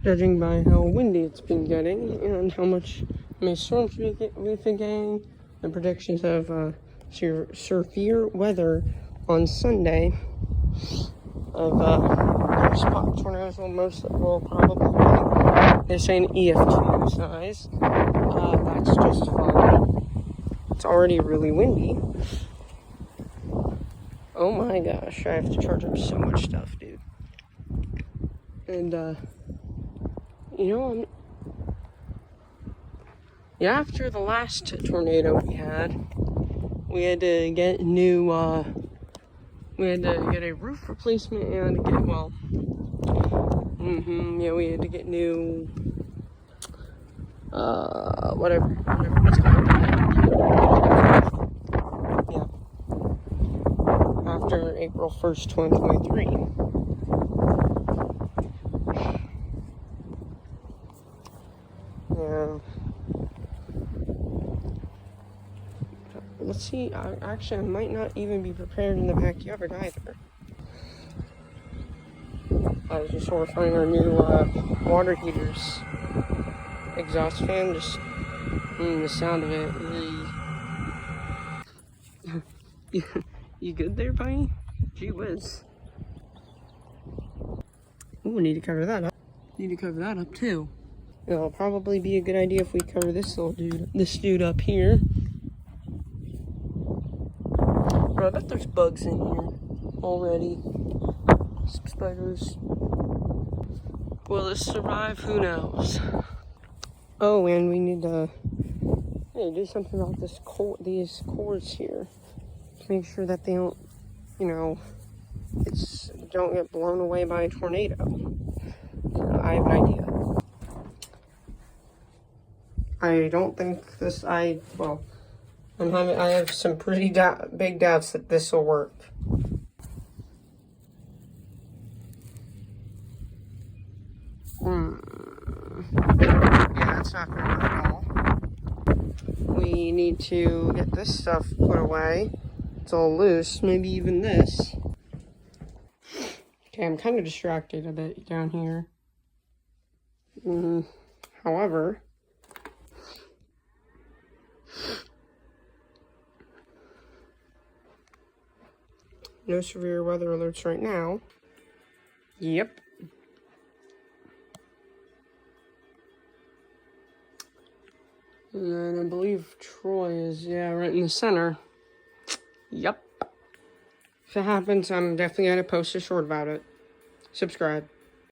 judging by how windy it's been getting and how many storms we've been getting. The predictions of severe weather on Sunday of spot tornadoes will probably, they're saying EF2 size. That's just fine. It's already really windy. Oh my gosh, I have to charge up so much stuff, dude. And, you know, after the last tornado we had to get new, we had to get a roof replacement and get, well, we had to get new, whatever it's called. Yeah. After April 1st, 2023. Yeah. Let's see, actually, I might not even be prepared in the backyard either. I was just horrifying our new water heaters exhaust fan. Just the sound of it really. You good there, buddy? Gee whiz. Ooh, we need to cover that up. Too. It'll probably be a good idea if we cover this dude up here. Bro, I bet there's bugs in here already. Some spiders. Will this survive? Who knows? Oh, and we need to do something about these cords here. To make sure that they don't, don't get blown away by a tornado. I have an idea. I don't think this, I have some pretty big doubts that this will work. Yeah, that's not going to work at all. We need to get this stuff put away. It's all loose, maybe even this. Okay, I'm kind of distracted a bit down here. However, no severe weather alerts right now. Yep. And I believe Troy is, right in the center. Yep. If it happens, I'm definitely going to post a short about it. Subscribe.